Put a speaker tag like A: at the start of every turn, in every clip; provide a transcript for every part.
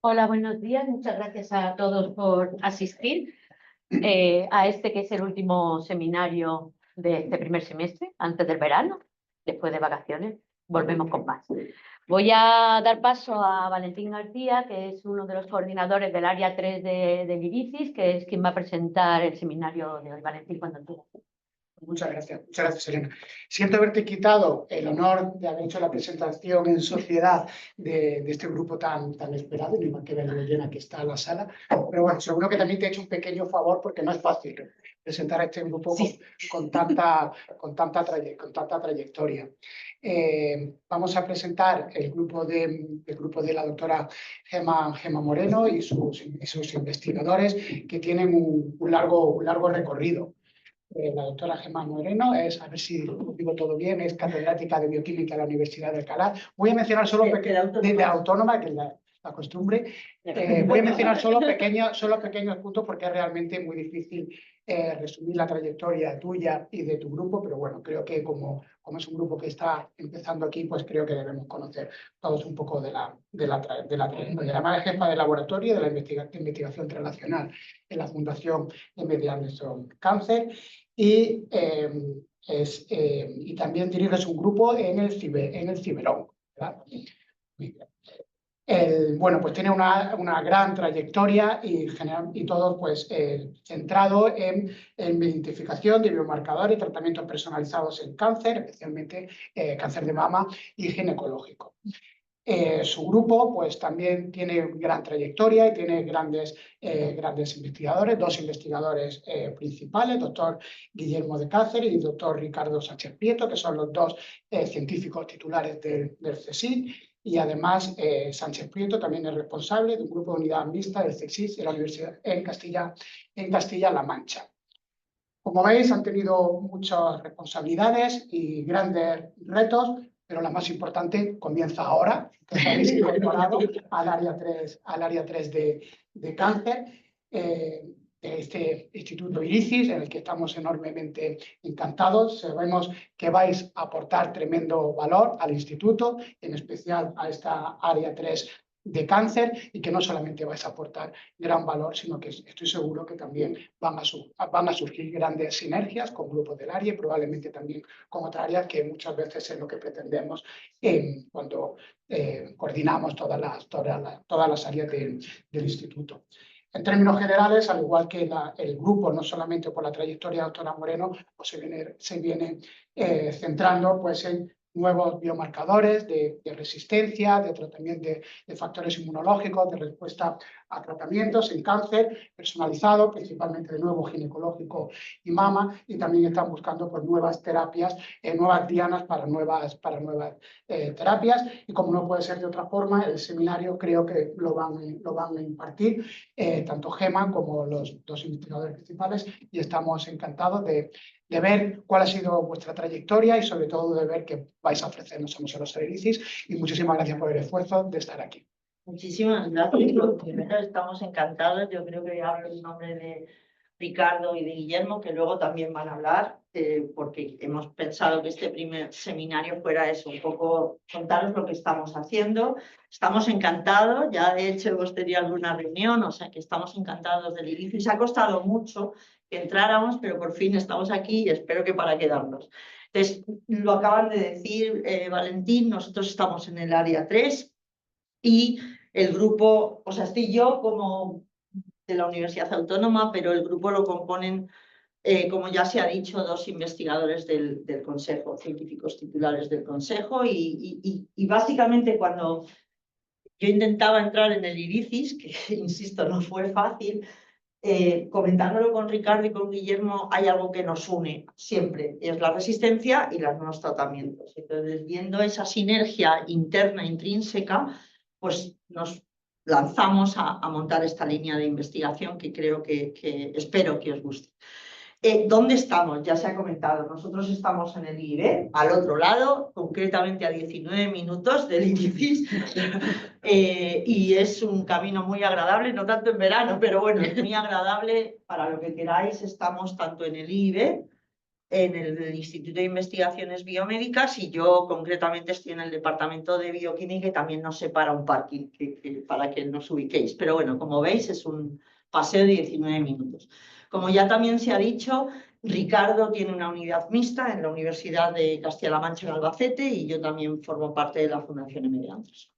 A: Hola, buenos días. Muchas gracias a todos por asistir a este que es el último seminario de este primer semestre, antes del verano, después de vacaciones. Volvemos con más. Voy a dar paso a Valentín García, que es uno de los coordinadores del área 3 del IBICIS, que es quien va a presentar el seminario de hoy. Valentín, cuando tú.
B: Muchas gracias, Elena. Siento haberte quitado el honor de haber hecho la presentación en sociedad de este grupo tan esperado, ni más que ver lo llena que está la sala. Pero bueno, seguro que también te he hecho un pequeño favor porque no es fácil presentar a este grupo con tanta trayectoria. Vamos a presentar el grupo de la doctora Gemma Moreno y sus investigadores que tienen un largo recorrido. La doctora Gemma Moreno es, a ver si digo todo bien, es catedrática de bioquímica en la Universidad de Alcalá. Voy a mencionar solo de la autónoma, que es la costumbre. Voy a mencionar solo pequeños puntos porque es realmente muy difícil resumir la trayectoria tuya y de tu grupo, pero bueno, creo que como es un grupo que está empezando aquí, pues creo que debemos conocer todos un poco de la trayectoria. Además, es jefa de laboratorio de la investigación translacional en la Fundación Media Anderson Cáncer y también diriges un grupo en el Ciberón, ¿verdad? Muy bien. Bueno, pues tiene una gran trayectoria y todo pues, centrado en identificación de biomarcadores y tratamientos personalizados en cáncer, especialmente cáncer de mama y ginecológico. Su grupo pues también tiene gran trayectoria y tiene grandes investigadores, dos investigadores principales, doctor Guillermo de Cáceres y doctor Ricardo Sánchez Prieto, que son los dos científicos titulares del CSIC. Y además Sánchez Prieto también es responsable de un grupo de unidad mixta del CSIC de la Universidad en Castilla-La Mancha. Como veis, han tenido muchas responsabilidades y grandes retos, pero la más importante comienza ahora, que os habéis incorporado al área 3 de cáncer, de este Instituto IRICIS, en el que estamos enormemente encantados. Sabemos que vais a aportar tremendo valor al instituto, en especial a esta área 3 de cáncer, y que no solamente vais a aportar gran valor, sino que estoy seguro que también van a surgir grandes sinergias con grupos del área y probablemente también con otras áreas, que muchas veces es lo que pretendemos cuando coordinamos todas las áreas del instituto. En términos generales, al igual que el grupo, no solamente por la trayectoria de la doctora Moreno, pues se viene centrando pues, en nuevos biomarcadores de resistencia, de tratamiento de factores inmunológicos, de respuesta a tratamientos en cáncer personalizado, principalmente de nuevo ginecológico y mama, y también están buscando pues, nuevas terapias, nuevas dianas para nuevas terapias, y como no puede ser de otra forma, el seminario creo que lo van a impartir tanto Gemma como los dos investigadores principales, y estamos encantados de ver cuál ha sido vuestra trayectoria y sobre todo de ver qué vais a ofrecernos a los IRICIS, y muchísimas gracias por el esfuerzo de estar aquí.
C: Muchísimas gracias. Primero, estamos encantados. Yo creo que hablo en nombre de Ricardo y de Guillermo, que luego también van a hablar, porque hemos pensado que este primer seminario fuera eso, un poco contaros lo que estamos haciendo. Estamos encantados, ya de hecho hemos tenido alguna reunión, o sea que estamos encantados del inicio. Se ha costado mucho que entráramos, pero por fin estamos aquí y espero que para quedarnos. Entonces, lo acaban de decir Valentín, nosotros estamos en el área 3 y el grupo, o sea, estoy yo como de la Universidad Autónoma, pero el grupo lo componen, como ya se ha dicho, dos investigadores del Consejo, científicos titulares del Consejo, y básicamente cuando yo intentaba entrar en el IRICIS, que insisto, no fue fácil, comentándolo con Ricardo y con Guillermo, hay algo que nos une siempre, es la resistencia y los nuevos tratamientos. Entonces, viendo esa sinergia interna, intrínseca, pues nos lanzamos a montar esta línea de investigación que creo que espero que os guste. ¿Dónde estamos? Ya se ha comentado. Nosotros estamos en el IIB, al otro lado, concretamente a 19 minutos del IRICIS, y es un camino muy agradable, no tanto en verano, pero bueno, es muy agradable para lo que queráis. Estamos tanto en el IIB en el Instituto de Investigaciones Biomédicas y yo concretamente estoy en el Departamento de Bioquímica y también nos separa un parking para que nos ubiquéis. Pero bueno, como veis es un paseo de 19 minutos. Como ya también se ha dicho, Ricardo tiene una unidad mixta en la Universidad de Castilla-La Mancha en Albacete y yo también formo parte de la Fundación Emery Anderson.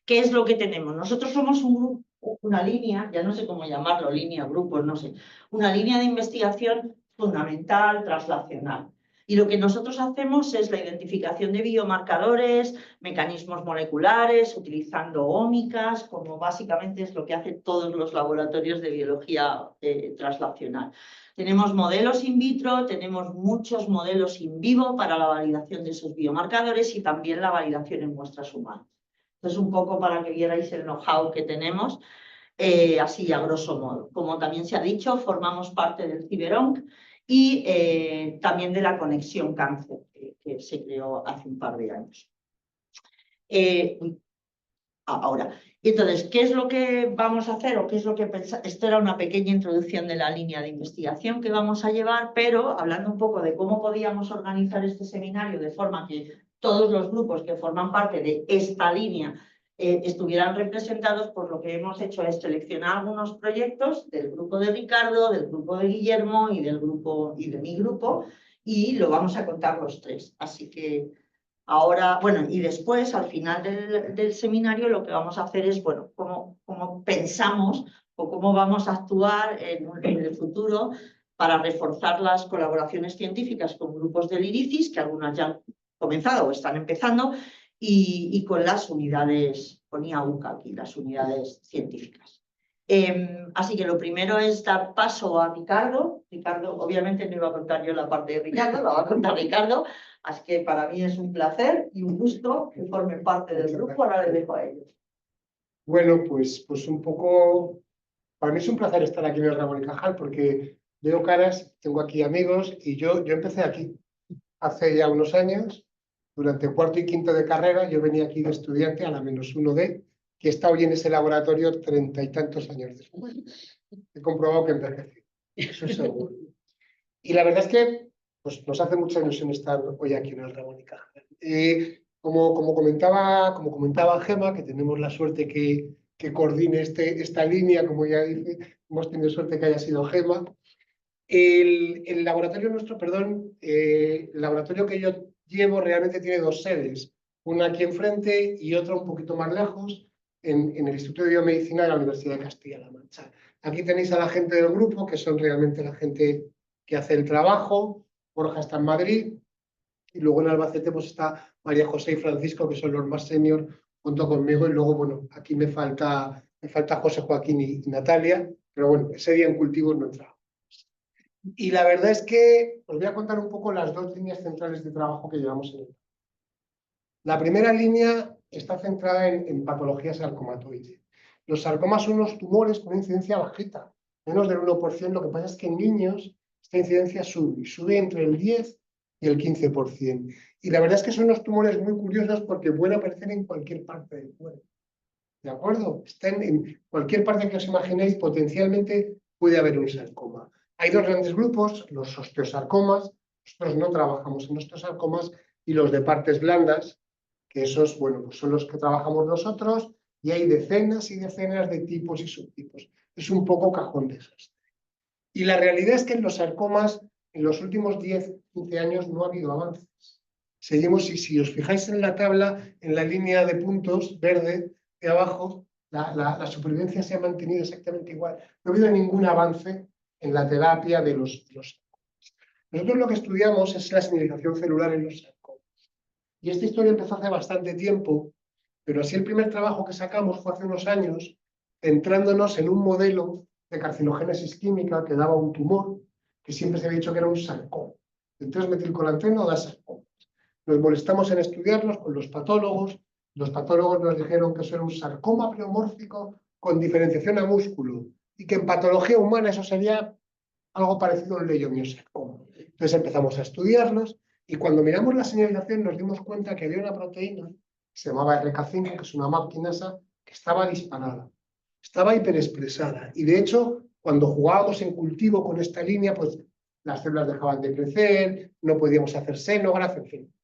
C: ¿Qué es lo que tenemos? Nosotros somos un grupo, una línea, ya no sé cómo llamarlo, línea, grupos, no sé, una línea de investigación fundamental, translacional. Y lo que nosotros hacemos es la identificación de biomarcadores, mecanismos moleculares, utilizando ómicas, como básicamente es lo que hacen todos los laboratorios de biología translacional. Tenemos modelos in vitro, tenemos muchos modelos in vivo para la validación de esos biomarcadores y también la validación en muestras humanas. Entonces, un poco para que vierais el know-how que tenemos, así a grosso modo. Como también se ha dicho, formamos parte del CIBERONC y también de la Conexión Cáncer, que se creó hace un par de años. Ahora, entonces, ¿qué es lo que vamos a hacer o qué es lo que pensamos? Esto era una pequeña introducción de la línea de investigación que vamos a llevar, pero hablando un poco de cómo podíamos organizar este seminario de forma que todos los grupos que forman parte de esta línea estuvieran representados, pues lo que hemos hecho es seleccionar algunos proyectos del grupo de Ricardo, del grupo de Guillermo y del grupo y de mi grupo, y lo vamos a contar los tres. Así que ahora, bueno, y después, al final del seminario, lo que vamos a hacer es, bueno, cómo pensamos o cómo vamos a actuar en el futuro para reforzar las colaboraciones científicas con grupos del IRICIS, que algunas ya han comenzado o están empezando, y con las unidades, ponía UCA aquí, las unidades científicas. Así que lo primero es dar paso a Ricardo. Ricardo, obviamente no iba a contar yo la parte de Ricardo, la va a contar Ricardo. Así que para mí es un placer y un gusto que formen parte del grupo. Ahora les dejo a ellos.
D: Bueno, pues un poco, para mí es un placer estar aquí en el Ramón y Cajal porque veo caras, tengo aquí amigos y yo empecé aquí hace ya unos años, durante cuarto y quinto de carrera, yo venía aquí de estudiante a la -1D, que he estado hoy en ese laboratorio 30 y tantos años después. He comprobado que envejecí, eso es seguro. Y la verdad es que pues, nos hace mucha ilusión estar hoy aquí en el Ramón y Cajal. Como comentaba Gemma, que tenemos la suerte que coordine esta línea, como ya dice, hemos tenido suerte que haya sido Gemma. El laboratorio nuestro, perdón, el laboratorio que yo llevo realmente tiene dos sedes, una aquí enfrente y otra un poquito más lejos, en el Instituto de Biomedicina de la Universidad de Castilla-La Mancha. Aquí tenéis a la gente del grupo, que son realmente la gente que hace el trabajo. Borja está en Madrid, y luego en Albacete pues está María José y Francisco, que son los más senior, junto conmigo, y luego, bueno, aquí me falta José Joaquín y Natalia, pero bueno, ese día en cultivos no entraba. Y la verdad es que os voy a contar un poco las dos líneas centrales de trabajo que llevamos en el. La primera línea está centrada en patología sarcomatoide. Los sarcomas son unos tumores con incidencia bajita, menos del 1%. Lo que pasa es que en niños esta incidencia sube entre el 10 y el 15%. Y la verdad es que son unos tumores muy curiosos porque pueden aparecer en cualquier parte del cuerpo. ¿De acuerdo? Están en cualquier parte que os imaginéis, potencialmente puede haber un sarcoma. Hay dos grandes grupos, los osteosarcomas. Nosotros no trabajamos en osteosarcomas, y los de partes blandas, que esos, bueno, pues son los que trabajamos nosotros, y hay decenas y decenas de tipos y subtipos. Es un poco cajón desastre. Y la realidad es que en los sarcomas, en los últimos 10, 15 años, no ha habido avances. Seguimos, y si os fijáis en la tabla, en la línea de puntos verde de abajo, la supervivencia se ha mantenido exactamente igual. No ha habido ningún avance en la terapia de los sarcomas. Nosotros lo que estudiamos es la señalización celular en los sarcomas. Y esta historia empezó hace bastante tiempo, pero así el primer trabajo que sacamos fue hace unos años, centrándonos en un modelo de carcinogénesis química que daba un tumor, que siempre se había dicho que era un sarcoma. El 3-metilcolantreno da sarcoma. Nos molestamos en estudiarlos con los patólogos. Los patólogos nos dijeron que eso era un sarcoma pleomórfico con diferenciación a músculo y que en patología humana eso sería algo parecido a un leiomiosarcoma. Entonces empezamos a estudiarlos y cuando miramos la señalización nos dimos cuenta que había una proteína que se llamaba RK5, que es una MAP quinasa, que estaba disparada, estaba hiperexpresada. Y de hecho, cuando jugábamos en cultivo con esta línea, pues las células dejaban de crecer, no podíamos hacer xenógrafo, en fin.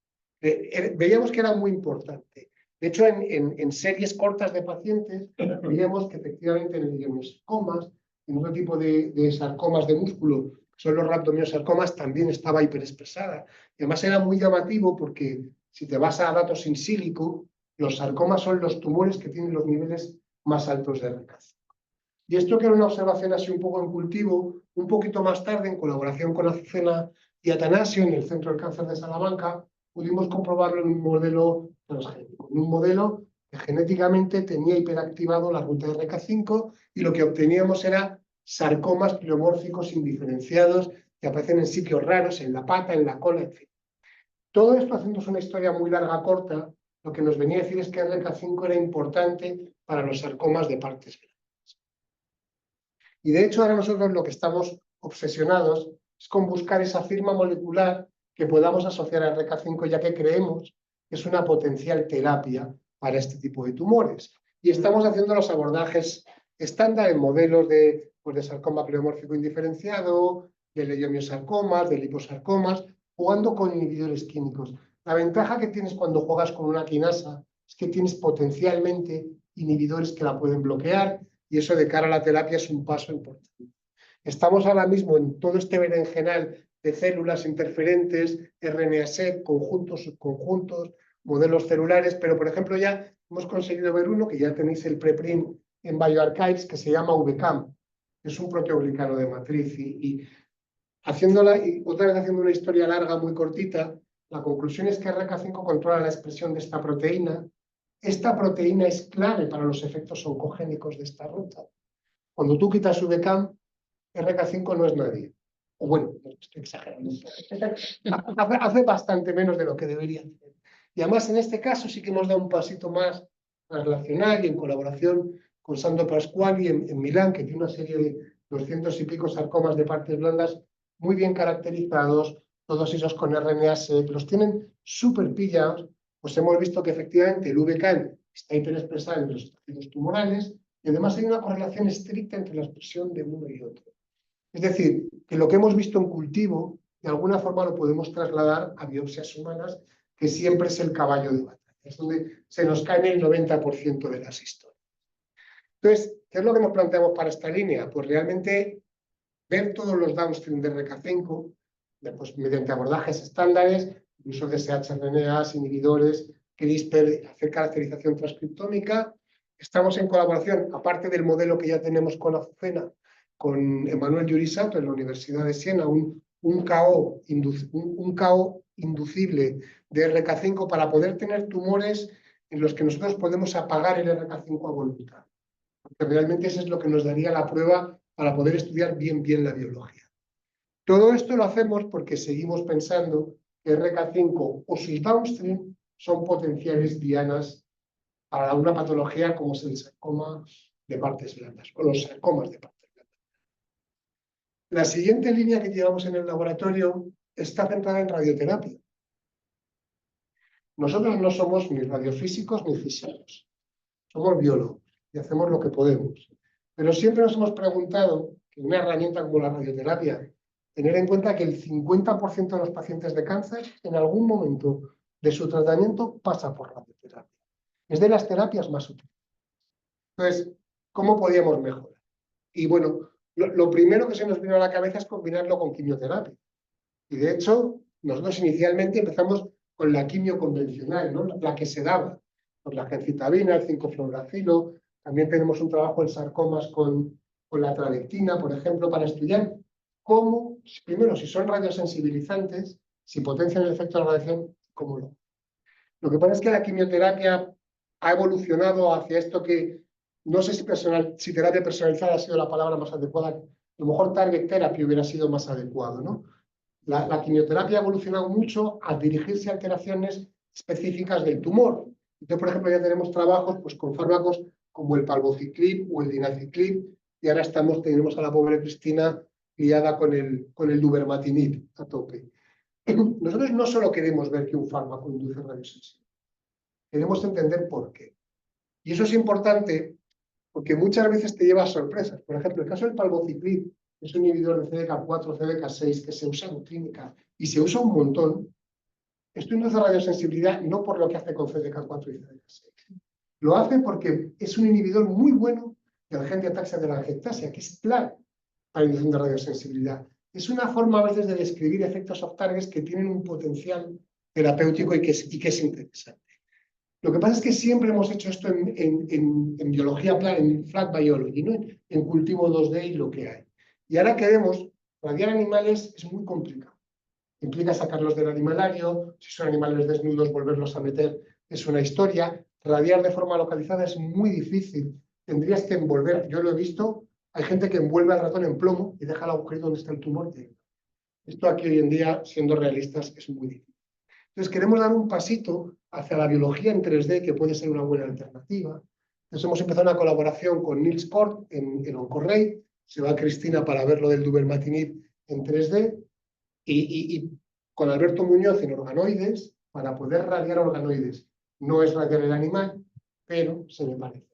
D: Veíamos que era muy importante. De hecho, en series cortas de pacientes, veíamos que efectivamente en el idiomiosarcomas, en otro tipo de sarcomas de músculo, que son los rhabdomyosarcomas, también estaba hiperexpresada. Y además era muy llamativo porque si te vas a datos in silico, los sarcomas son los tumores que tienen los niveles más altos de RK5. Y esto que era una observación así un poco en cultivo, un poquito más tarde, en colaboración con Azucena y Atanasio, en el Centro del Cáncer de Salamanca, pudimos comprobarlo en un modelo transgénico, en un modelo que genéticamente tenía hiperactivado la ruta de RK5 y lo que obteníamos era sarcomas pleomórficos indiferenciados que aparecen en sitios raros, en la pata, en la cola, en fin. Todo esto, haciendo una historia muy larga, corta, lo que nos venía a decir es que RK5 era importante para los sarcomas de partes grandes. Y de hecho ahora nosotros lo que estamos obsesionados es con buscar esa firma molecular que podamos asociar a RK5, ya que creemos que es una potencial terapia para este tipo de tumores. Y estamos haciendo los abordajes estándar en modelos de sarcoma pleomórfico indiferenciado, de leiomiosarcomas, de liposarcomas, jugando con inhibidores químicos. La ventaja que tienes cuando juegas con una quinasa es que tienes potencialmente inhibidores que la pueden bloquear, y eso de cara a la terapia es un paso importante. Estamos ahora mismo en todo este berenjenal de células interferentes, RNA-seq, conjuntos, subconjuntos, modelos celulares, pero por ejemplo ya hemos conseguido ver uno que ya tenéis el preprint en bioarchives que se llama VCAM, que es un proteoglicano de matriz y otra vez haciendo una historia larga muy cortita, la conclusión es que RK5 controla la expresión de esta proteína. Esta proteína es clave para los efectos oncogénicos de esta ruta. Cuando tú quitas VCAM, RK5 no es nadie. O bueno, estoy exagerando. Hace bastante menos de lo que debería hacer. Y además, en este caso, sí que hemos dado un pasito más relacional y en colaboración con Sandro Pasquali en Milán, que tiene una serie de 200 y pico sarcomas de partes blandas muy bien caracterizados, todos esos con RNA-seq, los tienen súper pillados. Pues hemos visto que efectivamente el VCAM está hiperexpresado en los tejidos tumorales y además hay una correlación estricta entre la expresión de uno y otro. Es decir, que lo que hemos visto en cultivo, de alguna forma lo podemos trasladar a biopsias humanas, que siempre es el caballo de batalla. Es donde se nos cae el 90% de las historias. Entonces, ¿qué es lo que nos planteamos para esta línea? Pues realmente ver todos los downstream de RK5, pues, mediante abordajes estándares, uso de shRNAs, inhibidores, CRISPR, hacer caracterización transcriptómica. Estamos en colaboración, aparte del modelo que ya tenemos con Azucena, con Emanuel Yurisato en la Universidad de Siena, un KO inducible de RK5 para poder tener tumores en los que nosotros podemos apagar el RK5 a voluntad. Porque realmente eso es lo que nos daría la prueba para poder estudiar bien la biología. Todo esto lo hacemos porque seguimos pensando que RK5 o sus downstream son potenciales dianas para una patología como es el sarcoma de partes blandas o los sarcomas de partes blandas. La siguiente línea que llevamos en el laboratorio está centrada en radioterapia. Nosotros no somos ni radiofísicos ni físicos, somos biólogos y hacemos lo que podemos. Pero siempre nos hemos preguntado que una herramienta como la radioterapia, tener en cuenta que el 50% de los pacientes de cáncer en algún momento de su tratamiento pasa por radioterapia. Es de las terapias más útiles. Entonces, ¿cómo podíamos mejorar? Y bueno, lo primero que se nos vino a la cabeza es combinarlo con quimioterapia. Y de hecho, nosotros inicialmente empezamos con la quimio convencional, ¿no? La que se daba, pues la gencitabina, el 5-fluoracilo. También tenemos un trabajo en sarcomas con la trabectina, por ejemplo, para estudiar cómo, primero, si son radiosensibilizantes, si potencian el efecto de la radiación, cómo no. Lo que pasa es que la quimioterapia ha evolucionado hacia esto que, no sé si terapia personalizada ha sido la palabra más adecuada, a lo mejor target therapy hubiera sido más adecuado, ¿no? La quimioterapia ha evolucionado mucho a dirigirse a alteraciones específicas del tumor. Entonces, por ejemplo, ya tenemos trabajos pues, con fármacos como el palbociclib o el dinaciclib, y ahora tenemos a la pobre Cristina liada con el duvermatinib a tope. Nosotros no solo queremos ver que un fármaco induce radiosensibilidad, queremos entender por qué. Y eso es importante porque muchas veces te lleva a sorpresas. Por ejemplo, el caso del palbociclib es un inhibidor de CDK4, CDK6 que se usa en clínica y se usa un montón. Esto induce radiosensibilidad no por lo que hace con CDK4 y CDK6. Lo hace porque es un inhibidor muy bueno del gen de ataxia de la angiectasia, que es clave para la inducción de radiosensibilidad. Es una forma a veces de describir efectos off-targets que tienen un potencial terapéutico y que es interesante. Lo que pasa es que siempre hemos hecho esto en biología plana, en flat biology, ¿no? En cultivo 2D y lo que hay. Y ahora queremos, radiar animales es muy complicado. Implica sacarlos del animalario, si son animales desnudos, volverlos a meter es una historia. Radiar de forma localizada es muy difícil. Tendrías que envolver, yo lo he visto, hay gente que envuelve al ratón en plomo y deja el agujero donde está el tumor. Esto aquí hoy en día, siendo realistas, es muy difícil. Entonces queremos dar un pasito hacia la biología en 3D, que puede ser una buena alternativa. Entonces hemos empezado una colaboración con Niels Kort en Oncorrey, se va Cristina para ver lo del duvelmatinib en 3D, y con Alberto Muñoz en organoides, para poder radiar organoides. No es radiar el animal, pero se me parece.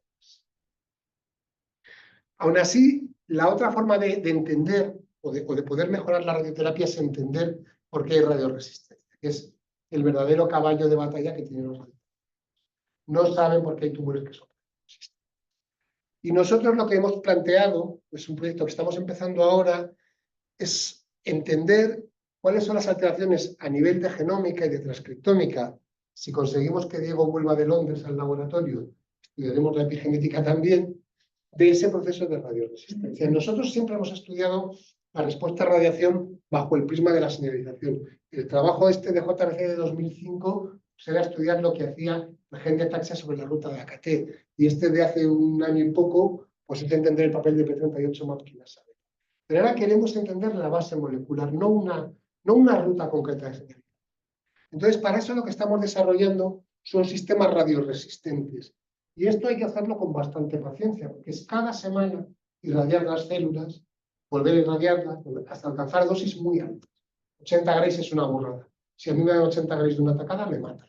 D: Aún así, la otra forma de entender o de poder mejorar la radioterapia es entender por qué hay radioresistencia, que es el verdadero caballo de batalla que tienen los radioterapias. No saben por qué hay tumores que son resistentes. Y nosotros lo que hemos planteado, es un proyecto que estamos empezando ahora, es entender cuáles son las alteraciones a nivel de genómica y de transcriptómica. Si conseguimos que Diego vuelva de Londres al laboratorio, estudiaremos la epigenética también, de ese proceso de radioresistencia. Nosotros siempre hemos estudiado la respuesta a radiación bajo el prisma de la señalización. El trabajo de JRC de 2005 era estudiar lo que hacía el gen de ataxia sobre la ruta de AKT, y de hace un año y poco, pues es entender el papel de P38 MAP kinasa. Pero ahora queremos entender la base molecular, no una ruta concreta de señalización. Entonces, para eso lo que estamos desarrollando son sistemas radioresistentes. Y esto hay que hacerlo con bastante paciencia, porque es cada semana irradiar las células, volver a irradiarlas, hasta alcanzar dosis muy altas. 80 grays es una burrada. Si a mí me dan 80 grays de una tacada, me matan.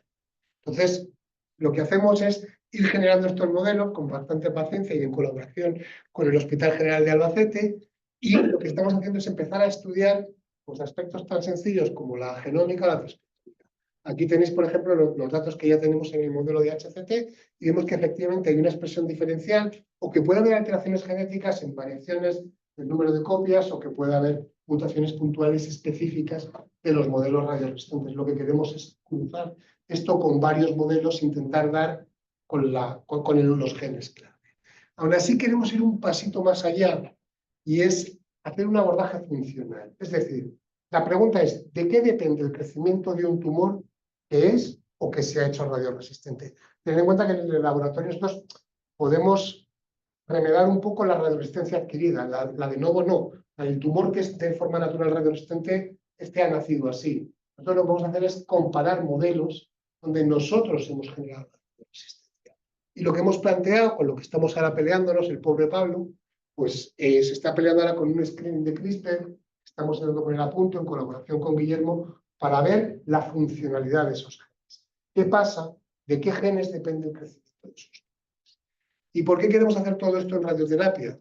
D: Entonces, lo que hacemos es ir generando estos modelos con bastante paciencia y en colaboración con el Hospital General de Albacete, y lo que estamos haciendo es empezar a estudiar pues, aspectos tan sencillos como la genómica o la transcripción. Aquí tenéis, por ejemplo, los datos que ya tenemos en el modelo de HCT y vemos que efectivamente hay una expresión diferencial o que puede haber alteraciones genéticas en variaciones del número de copias o que puede haber mutaciones puntuales específicas de los modelos radioresistentes. Lo que queremos es cruzar esto con varios modelos, intentar dar con los genes clave. Aún así queremos ir un pasito más allá y es hacer un abordaje funcional. Es decir, la pregunta es, ¿de qué depende el crecimiento de un tumor que es o que se ha hecho radioresistente? Tened en cuenta que en el laboratorio nosotros podemos remediar un poco la radioresistencia adquirida, la de nuevo no. El tumor que es de forma natural radioresistente, ha nacido así. Nosotros lo que vamos a hacer es comparar modelos donde nosotros hemos generado radioresistencia. Y lo que hemos planteado, con lo que estamos ahora peleándonos, el pobre Pablo, pues se está peleando ahora con un screening de CRISPR, estamos intentando poner a punto en colaboración con Guillermo para ver la funcionalidad de esos genes. ¿Qué pasa? ¿De qué genes depende el crecimiento de esos genes? ¿Y por qué queremos hacer todo esto en radioterapia?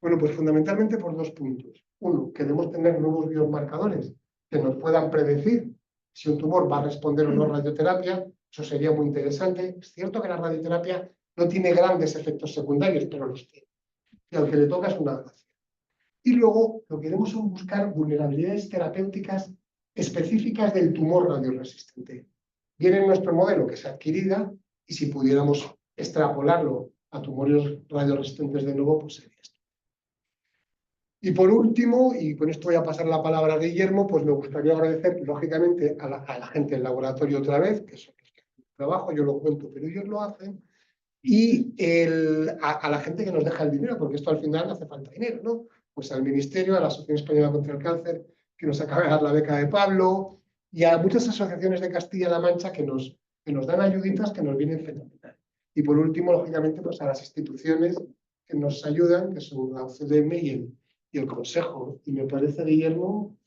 D: Bueno, pues fundamentalmente por dos puntos. Uno, queremos tener nuevos biomarcadores que nos puedan predecir si un tumor va a responder o no a radioterapia. Eso sería muy interesante. Es cierto que la radioterapia no tiene grandes efectos secundarios, pero los tiene. Y al que le toca es una gracia. Y luego lo que queremos son buscar vulnerabilidades terapéuticas específicas del tumor radioresistente. Viene en nuestro modelo que es adquirida, y si pudiéramos extrapolarlo a tumores radioresistentes de nuevo, pues sería esto. Y por último, y con esto voy a pasar la palabra a Guillermo, pues me gustaría agradecer, lógicamente, a la gente del laboratorio otra vez, que son los que hacen el trabajo, yo lo cuento, pero ellos lo hacen, y a la gente que nos deja el dinero, porque esto al final hace falta dinero, ¿no? Pues al Ministerio, a la Asociación Española contra el Cáncer, que nos acaba de dar la beca de Pablo, y a muchas asociaciones de Castilla-La Mancha que nos dan ayuditas que nos vienen fenomenal. Y por último, lógicamente, pues a las instituciones que nos ayudan, que son la UCDM y el Consejo. Y me parece, Guillermo,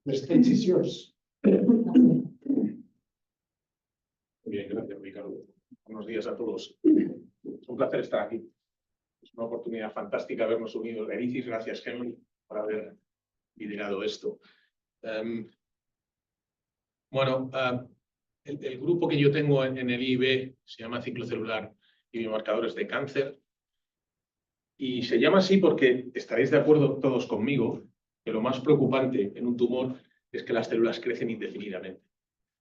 D: the stage is yours.
E: Muy bien, gracias, Ricardo. Buenos días a todos. Es un placer estar aquí. Es una oportunidad fantástica habernos unido. Ericis, gracias, Henry, por haber liderado esto. El grupo que yo tengo en el IB se llama Ciclo Celular y Biomarcadores de Cáncer. Y se llama así porque estaréis de acuerdo todos conmigo que lo más preocupante en un tumor es que las células crecen indefinidamente.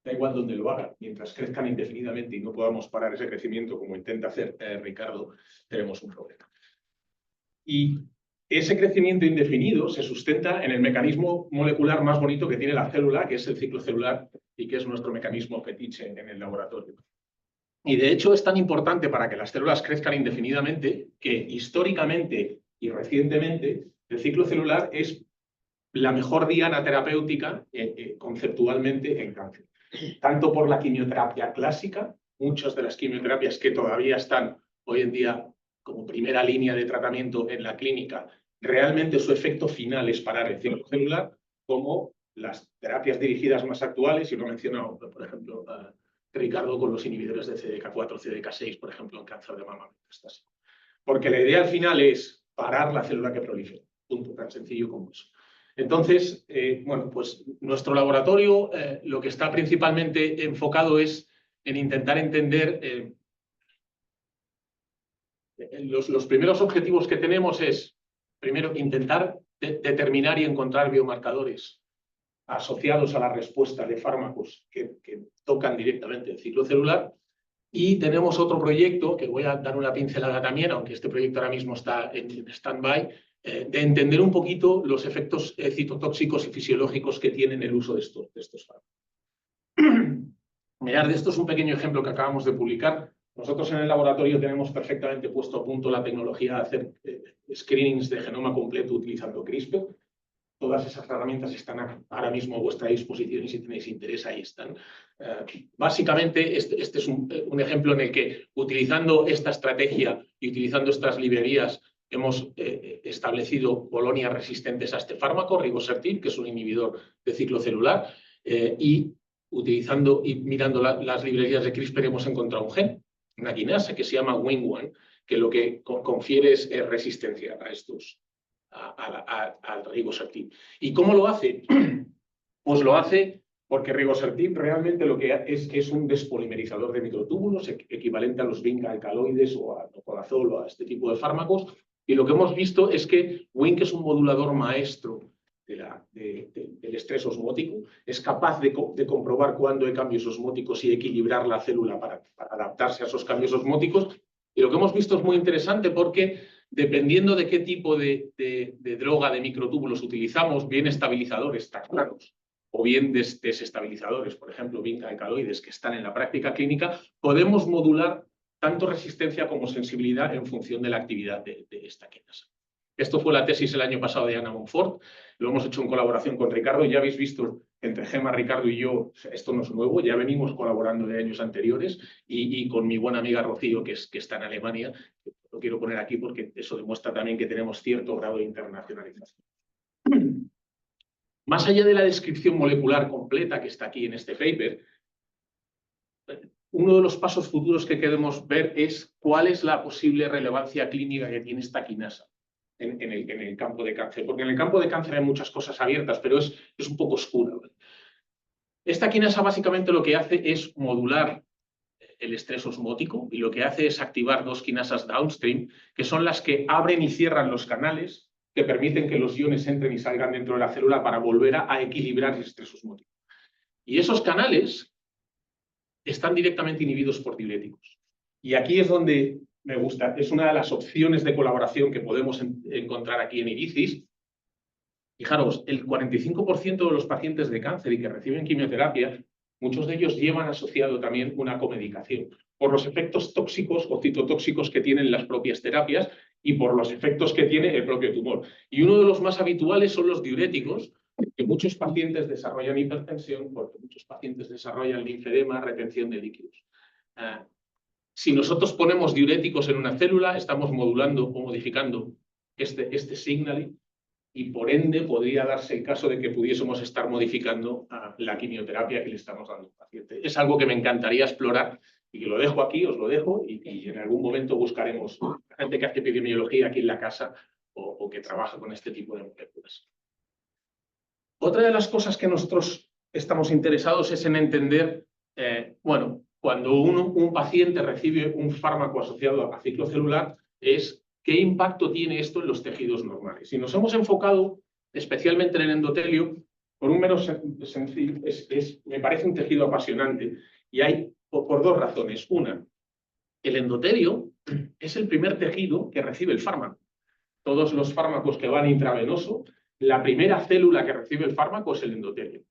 E: Da igual donde lo hagan, mientras crezcan indefinidamente y no podamos parar ese crecimiento como intenta hacer Ricardo, tenemos un problema. Y ese crecimiento indefinido se sustenta en el mecanismo molecular más bonito que tiene la célula, que es el ciclo celular y que es nuestro mecanismo fetiche en el laboratorio. Y de hecho es tan importante para que las células crezcan indefinidamente que históricamente y recientemente el ciclo celular es la mejor diana terapéutica conceptualmente en cáncer. Tanto por la quimioterapia clásica, muchas de las quimioterapias que todavía están hoy en día como primera línea de tratamiento en la clínica, realmente su efecto final es parar el ciclo celular, como las terapias dirigidas más actuales, y lo he mencionado, por ejemplo, Ricardo, con los inhibidores de CDK4, CDK6, por ejemplo, en cáncer de mama metastásico. Porque la idea al final es parar la célula que prolifera. Punto, tan sencillo como eso. Entonces, pues nuestro laboratorio lo que está principalmente enfocado es en intentar entender los primeros objetivos que tenemos es, primero, intentar determinar y encontrar biomarcadores asociados a la respuesta de fármacos que tocan directamente el ciclo celular. Y tenemos otro proyecto, que voy a dar una pincelada también, aunque este proyecto ahora mismo está en stand-by, de entender un poquito los efectos citotóxicos y fisiológicos que tienen el uso de estos fármacos. Mirad, esto es un pequeño ejemplo que acabamos de publicar. Nosotros en el laboratorio tenemos perfectamente puesto a punto la tecnología de hacer screenings de genoma completo utilizando CRISPR. Todas esas herramientas están ahora mismo a vuestra disposición y si tenéis interés ahí están. Básicamente este es un ejemplo en el que utilizando esta estrategia y utilizando estas librerías hemos establecido colonias resistentes a este fármaco, rigosertib, que es un inhibidor de ciclo celular, y utilizando y mirando las librerías de CRISPR hemos encontrado un gen, una quinasa que se llama WING1, que lo que confiere es resistencia a estos al rigosertib. ¿Y cómo lo hace? Pues lo hace porque rigosertib realmente lo que es un despolimerizador de microtúbulos, equivalente a los vinca alcaloides o a tocorazol o a este tipo de fármacos. Y lo que hemos visto es que Wink es un modulador maestro del estrés osmótico, es capaz de comprobar cuándo hay cambios osmóticos y equilibrar la célula para adaptarse a esos cambios osmóticos. Y lo que hemos visto es muy interesante porque dependiendo de qué tipo de droga de microtúbulos utilizamos, bien estabilizadores taclanos o bien desestabilizadores, por ejemplo, vinca alcaloides que están en la práctica clínica, podemos modular tanto resistencia como sensibilidad en función de la actividad de esta quinasa. Esto fue la tesis el año pasado de Ana Monfort, lo hemos hecho en colaboración con Ricardo, ya habéis visto entre Gemma, Ricardo y yo, esto no es nuevo, ya venimos colaborando de años anteriores y con mi buena amiga Rocío, que está en Alemania, lo quiero poner aquí porque eso demuestra también que tenemos cierto grado de internacionalización. Más allá de la descripción molecular completa que está aquí en este paper, uno de los pasos futuros que queremos ver es cuál es la posible relevancia clínica que tiene esta quinasa en el campo de cáncer, porque en el campo de cáncer hay muchas cosas abiertas, pero es un poco oscura. Esta quinasa básicamente lo que hace es modular el estrés osmótico y lo que hace es activar dos quinasas downstream, que son las que abren y cierran los canales que permiten que los iones entren y salgan dentro de la célula para volver a equilibrar el estrés osmótico. Y esos canales están directamente inhibidos por diuréticos. Y aquí es donde me gusta, es una de las opciones de colaboración que podemos encontrar aquí en IRICIS. Fijaros, el 45% de los pacientes de cáncer y que reciben quimioterapia, muchos de ellos llevan asociado también una comedicación por los efectos tóxicos o citotóxicos que tienen las propias terapias y por los efectos que tiene el propio tumor. Y uno de los más habituales son los diuréticos, que muchos pacientes desarrollan hipertensión porque muchos pacientes desarrollan linfedema, retención de líquidos. Si nosotros ponemos diuréticos en una célula, estamos modulando o modificando este signaling y por ende podría darse el caso de que pudiésemos estar modificando la quimioterapia que le estamos dando al paciente. Es algo que me encantaría explorar y que lo dejo aquí, os lo dejo y en algún momento buscaremos gente que hace epidemiología aquí en la casa o que trabaja con este tipo de moléculas. Otra de las cosas que nosotros estamos interesados es en entender, bueno, cuando un paciente recibe un fármaco asociado a ciclo celular, es qué impacto tiene esto en los tejidos normales. Y nos hemos enfocado especialmente en el endotelio, por un mero sencillo, me parece un tejido apasionante, y hay por dos razones. Una, el endotelio es el primer tejido que recibe el fármaco. Todos los fármacos que van intravenoso, la primera célula que recibe el fármaco es el endotelio.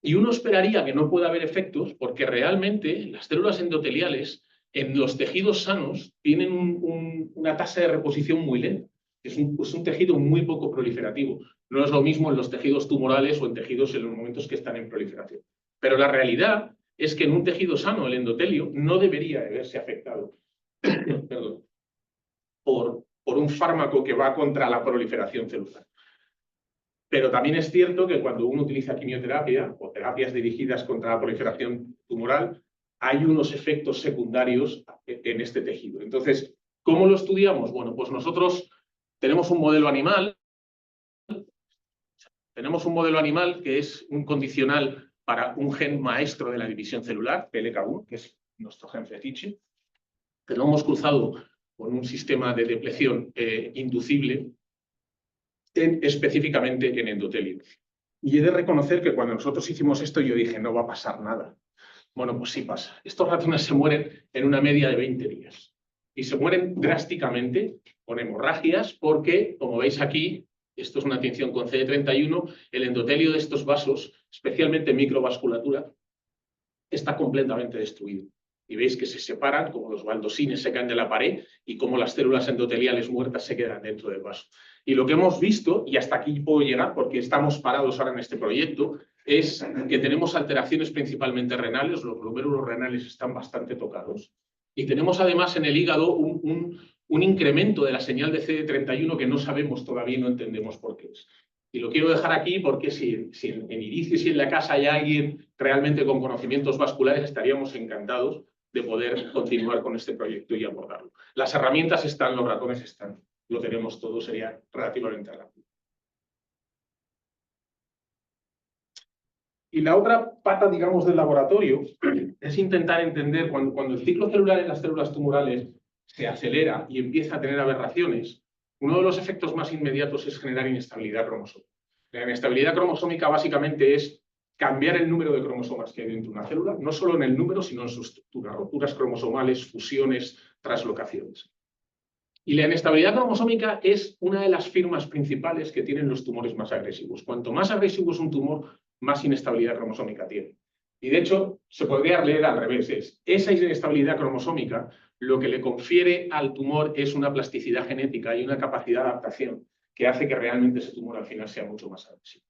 E: Y uno esperaría que no pueda haber efectos porque realmente las células endoteliales en los tejidos sanos tienen una tasa de reposición muy lenta. Es un tejido muy poco proliferativo. No es lo mismo en los tejidos tumorales o en tejidos en los momentos que están en proliferación. Pero la realidad es que en un tejido sano, el endotelio, no debería de verse afectado perdón, por un fármaco que va contra la proliferación celular. Pero también es cierto que cuando uno utiliza quimioterapia o terapias dirigidas contra la proliferación tumoral, hay unos efectos secundarios en este tejido. Entonces, ¿cómo lo estudiamos? Bueno, pues nosotros tenemos un modelo animal. Tenemos un modelo animal que es un condicional para un gen maestro de la división celular, PLK1, que es nuestro gen fetiche, que lo hemos cruzado con un sistema de depleción inducible específicamente en endotelio. Y he de reconocer que cuando nosotros hicimos esto yo dije, no va a pasar nada. Bueno, pues sí pasa. Estos ratones se mueren en una media de 20 días. Y se mueren drásticamente con hemorragias porque, como veis aquí, esto es una tinción con CD31, el endotelio de estos vasos, especialmente microvasculatura, está completamente destruido. Y veis que se separan, como los baldosines se caen de la pared y como las células endoteliales muertas se quedan dentro del vaso. Y lo que hemos visto, y hasta aquí puedo llegar porque estamos parados ahora en este proyecto, es que tenemos alteraciones principalmente renales, los glómerulos renales están bastante tocados. Y tenemos además en el hígado un incremento de la señal de CD31 que no sabemos todavía y no entendemos por qué es. Y lo quiero dejar aquí porque si en Iricis y en la casa hay alguien realmente con conocimientos vasculares, estaríamos encantados de poder continuar con este proyecto y abordarlo. Las herramientas están, los ratones están, lo tenemos todo, sería relativamente rápido. Y la otra pata, digamos, del laboratorio es intentar entender cuando el ciclo celular en las células tumorales se acelera y empieza a tener aberraciones, uno de los efectos más inmediatos es generar inestabilidad cromosómica. La inestabilidad cromosómica básicamente es cambiar el número de cromosomas que hay dentro de una célula, no solo en el número, sino en su estructura, roturas cromosomales, fusiones, translocaciones. Y la inestabilidad cromosómica es una de las firmas principales que tienen los tumores más agresivos. Cuanto más agresivo es un tumor, más inestabilidad cromosómica tiene. Y de hecho, se podría leer al revés. Esa inestabilidad cromosómica lo que le confiere al tumor es una plasticidad genética y una capacidad de adaptación que hace que realmente ese tumor al final sea mucho más agresivo.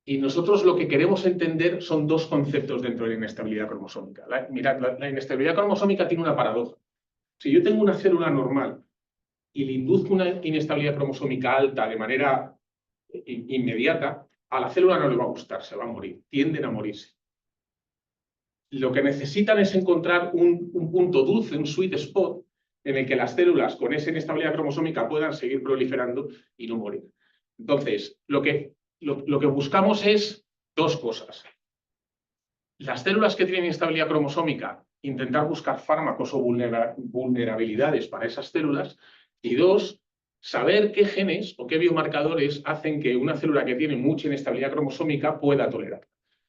E: Y nosotros lo que queremos entender son dos conceptos dentro de la inestabilidad cromosómica. Mirad, la inestabilidad cromosómica tiene una paradoja. Si yo tengo una célula normal y le induzco una inestabilidad cromosómica alta de manera inmediata, a la célula no le va a gustar, se va a morir, tienden a morirse. Lo que necesitan es encontrar un punto dulce, un sweet spot, en el que las células con esa inestabilidad cromosómica puedan seguir proliferando y no morir. Entonces, lo que buscamos es dos cosas. Las células que tienen inestabilidad cromosómica, intentar buscar fármacos o vulnerabilidades para esas células. Y dos, saber qué genes o qué biomarcadores hacen que una célula que tiene mucha inestabilidad cromosómica pueda tolerar.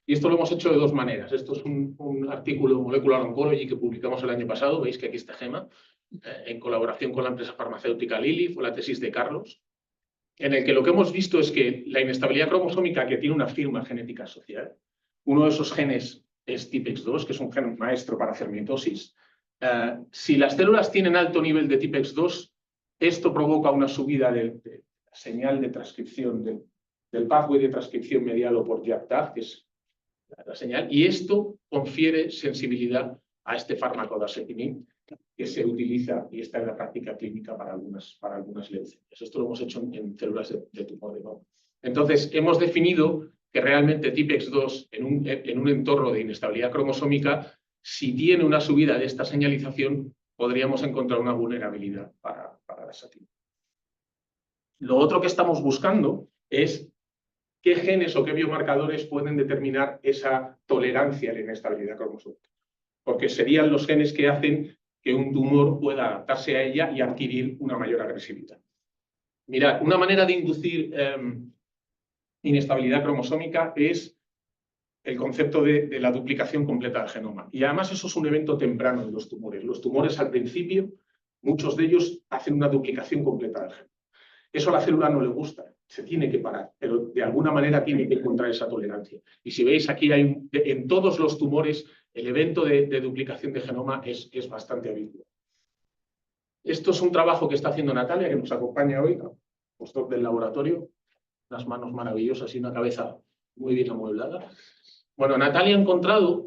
E: Y esto lo hemos hecho de dos maneras. Esto es un artículo de Molecular Oncology que publicamos el año pasado. Veis que aquí está Gema, en colaboración con la empresa farmacéutica Lilly, fue la tesis de Carlos, en el que lo que hemos visto es que la inestabilidad cromosómica que tiene una firma genética asociada, uno de esos genes es TIPEX2, que es un gen maestro para hacer mitosis. Si las células tienen alto nivel de TIPEX2, esto provoca una subida de la señal de transcripción del pathway de transcripción mediado por JAK-TAG, que es la señal, y esto confiere sensibilidad a este fármaco dasatinib que se utiliza y está en la práctica clínica para algunas leucemias. Esto lo hemos hecho en células de tumor de mama. Entonces, hemos definido que realmente TIPEX2 en un entorno de inestabilidad cromosómica, si tiene una subida de esta señalización, podríamos encontrar una vulnerabilidad para dasatinib. Lo otro que estamos buscando es qué genes o qué biomarcadores pueden determinar esa tolerancia a la inestabilidad cromosómica, porque serían los genes que hacen que un tumor pueda adaptarse a ella y adquirir una mayor agresividad. Mirad, una manera de inducir inestabilidad cromosómica es el concepto de la duplicación completa del genoma. Y además eso es un evento temprano de los tumores. Los tumores al principio, muchos de ellos hacen una duplicación completa del genoma. Eso a la célula no le gusta, se tiene que parar, pero de alguna manera tiene que encontrar esa tolerancia. Y si veis aquí, en todos los tumores, el evento de duplicación de genoma es bastante habitual. Esto es un trabajo que está haciendo Natalia, que nos acompaña hoy, postdoc del laboratorio, unas manos maravillosas y una cabeza muy bien amueblada. Bueno, Natalia ha encontrado,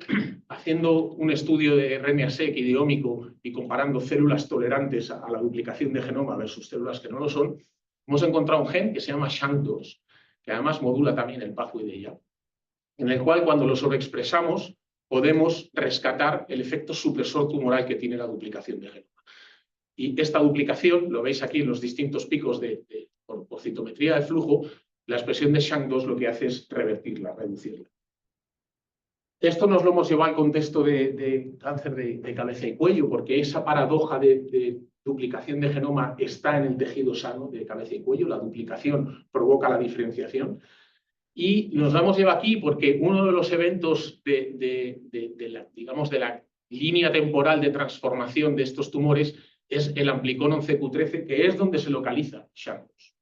E: haciendo un estudio de RNA-seq y de ómico y comparando células tolerantes a la duplicación de genoma versus células que no lo son, hemos encontrado un gen que se llama SHANK2, que además modula también el pathway de ella, en el cual cuando lo sobreexpresamos podemos rescatar el efecto supresor tumoral que tiene la duplicación de genoma. Y esta duplicación, lo veis aquí en los distintos picos por citometría de flujo, la expresión de SHANK2 lo que hace es revertirla, reducirla. Esto nos lo hemos llevado al contexto de cáncer de cabeza y cuello, porque esa paradoja de duplicación de genoma está en el tejido sano de cabeza y cuello. La duplicación provoca la diferenciación. Y nos la hemos llevado aquí porque uno de los eventos digamos, de la línea temporal de transformación de estos tumores es el amplicón 11q13, que es donde se localiza SHANK2.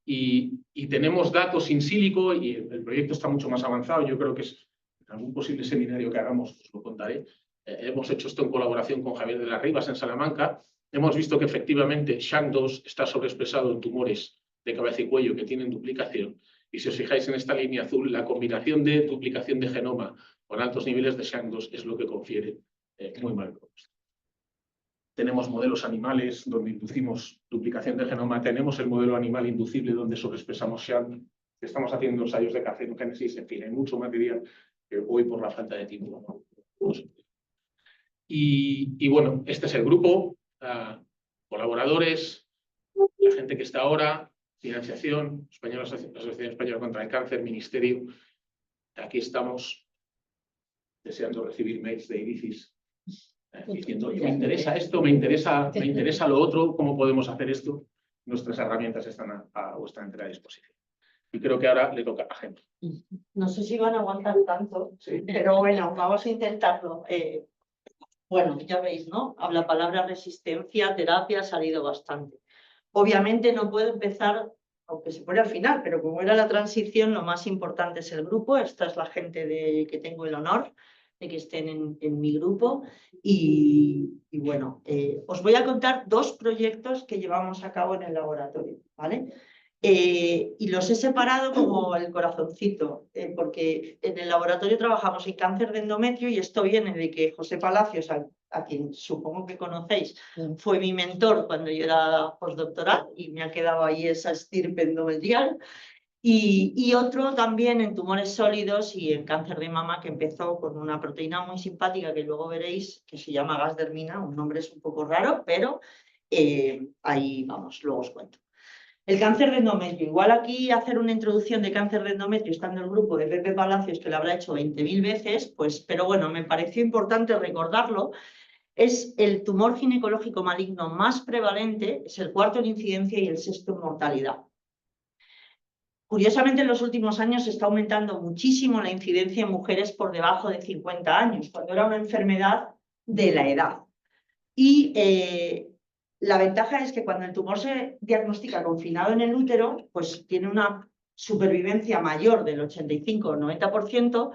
E: Y tenemos datos in silico, y el proyecto está mucho más avanzado. Yo creo que en algún posible seminario que hagamos os lo contaré. Hemos hecho esto en colaboración con Javier de las Rivas en Salamanca. Hemos visto que efectivamente SHANK2 está sobreexpresado en tumores de cabeza y cuello que tienen duplicación. Y si os fijáis en esta línea azul, la combinación de duplicación de genoma con altos niveles de SHANK2 es lo que confiere muy mal pronóstico. Tenemos modelos animales donde inducimos duplicación de genoma. Tenemos el modelo animal inducible donde sobreexpresamos SHANK. Estamos haciendo ensayos de carcinogénesis. En fin, hay mucho material que hoy por la falta de tiempo no se puede. Y bueno, este es el grupo, colaboradores, la gente que está ahora, financiación, Asociación Española contra el Cáncer, Ministerio. Aquí estamos deseando recibir mails de IRICIS diciendo, me interesa esto, me interesa lo otro, ¿cómo podemos hacer esto? Nuestras herramientas están a vuestra entera disposición. Y creo que ahora le toca a gente.
C: No sé si van a aguantar tanto,
E: Sí.
C: pero bueno, vamos a intentarlo. Bueno, ya veis, ¿no? La palabra resistencia, terapia ha salido bastante. Obviamente no puedo empezar, aunque se pone al final, pero como era la transición, lo más importante es el grupo. Esta es la gente que tengo el honor de que estén en mi grupo. Y bueno, os voy a contar 2 proyectos que llevamos a cabo en el laboratorio, ¿vale? Y los he separado como el corazoncito, porque en el laboratorio trabajamos en cáncer de endometrio y esto viene de que José Palacios, a quien supongo que conocéis, fue mi mentor cuando yo era postdoctoral y me ha quedado ahí esa estirpe endometrial. Y otro también en tumores sólidos y en cáncer de mama, que empezó con una proteína muy simpática que luego veréis, que se llama gasdermina. Un nombre es un poco raro, pero ahí vamos, luego os cuento. El cáncer de endometrio. Igual aquí hacer una introducción de cáncer de endometrio estando en el grupo de Pepe Palacios, que lo habrá hecho 20.000 veces, pues, pero bueno, me pareció importante recordarlo. Es el tumor ginecológico maligno más prevalente, es el 4º en incidencia y el 6º en mortalidad. Curiosamente, en los últimos años se está aumentando muchísimo la incidencia en mujeres por debajo de 50 años, cuando era una enfermedad de la edad. Y la ventaja es que cuando el tumor se diagnostica confinado en el útero, pues tiene una supervivencia mayor del 85 o 90%,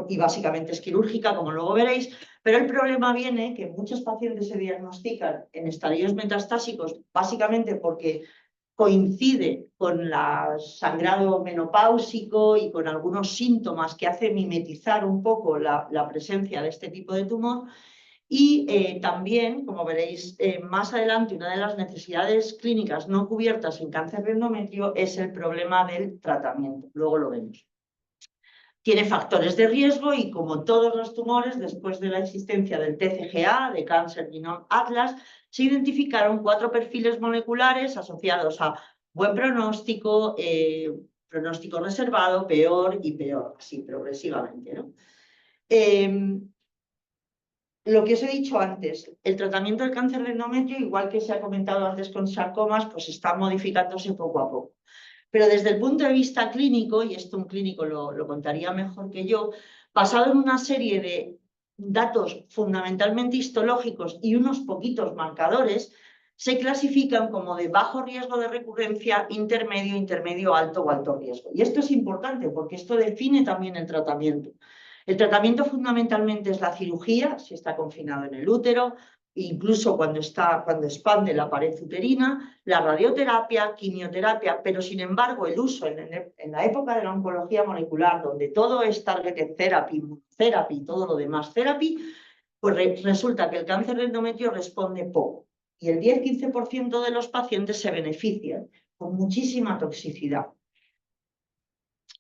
C: y básicamente es quirúrgica, como luego veréis, pero el problema viene que muchos pacientes se diagnostican en estadios metastásicos, básicamente porque coincide con el sangrado menopáusico y con algunos síntomas que hacen mimetizar un poco la presencia de este tipo de tumor. Y también, como veréis más adelante, una de las necesidades clínicas no cubiertas en cáncer de endometrio es el problema del tratamiento. Luego lo vemos. Tiene factores de riesgo y, como todos los tumores, después de la existencia del TCGA, de Cancer Genome Atlas, se identificaron 4 perfiles moleculares asociados a buen pronóstico, pronóstico reservado, peor y peor, así progresivamente, ¿no? Lo que os he dicho antes, el tratamiento del cáncer de endometrio, igual que se ha comentado antes con sarcomas, pues está modificándose poco a poco. Pero desde el punto de vista clínico, y esto un clínico lo contaría mejor que yo, basado en una serie de datos fundamentalmente histológicos y unos poquitos marcadores, se clasifican como de bajo riesgo de recurrencia, intermedio, intermedio alto o alto riesgo. Y esto es importante porque esto define también el tratamiento. El tratamiento fundamentalmente es la cirugía, si está confinado en el útero, incluso cuando expande la pared uterina, la radioterapia, quimioterapia, pero sin embargo el uso en la época de la oncología molecular, donde todo es targeted therapy, therapy y todo lo demás therapy, pues resulta que el cáncer de endometrio responde poco. Y el 10-15% de los pacientes se benefician con muchísima toxicidad.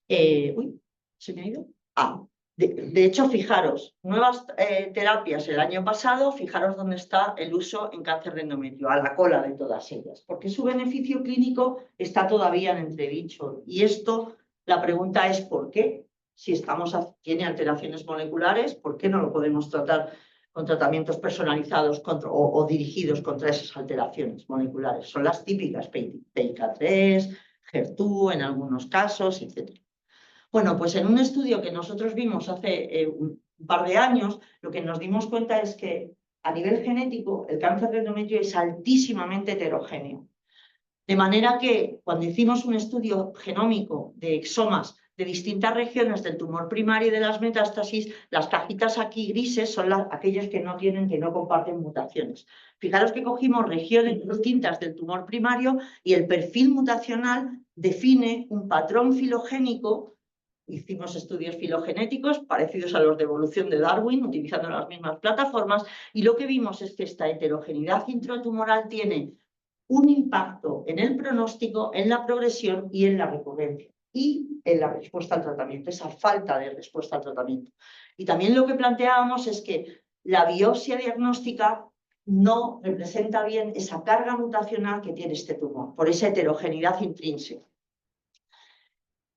C: Uy, ¿se me ha ido? De hecho, fijaros, nuevas terapias el año pasado, fijaros dónde está el uso en cáncer de endometrio, a la cola de todas ellas, porque su beneficio clínico está todavía en entredicho. Y esto, la pregunta es ¿por qué? Si tiene alteraciones moleculares, ¿por qué no lo podemos tratar con tratamientos personalizados o dirigidos contra esas alteraciones moleculares? Son las típicas PIK3, HER2 en algunos casos, etc. Bueno, pues en un estudio que nosotros vimos hace un par de años, lo que nos dimos cuenta es que a nivel genético el cáncer de endometrio es altísimamente heterogéneo. De manera que cuando hicimos un estudio genómico de exomas de distintas regiones del tumor primario y de las metástasis, las cajitas aquí grises son aquellas que no comparten mutaciones. Fijaros que cogimos regiones distintas del tumor primario y el perfil mutacional define un patrón filogénico. Hicimos estudios filogenéticos parecidos a los de evolución de Darwin, utilizando las mismas plataformas, y lo que vimos es que esta heterogeneidad intratumoral tiene un impacto en el pronóstico, en la progresión y en la recurrencia, y en la respuesta al tratamiento, esa falta de respuesta al tratamiento. Y también lo que planteábamos es que la biopsia diagnóstica no representa bien esa carga mutacional que tiene este tumor, por esa heterogeneidad intrínseca.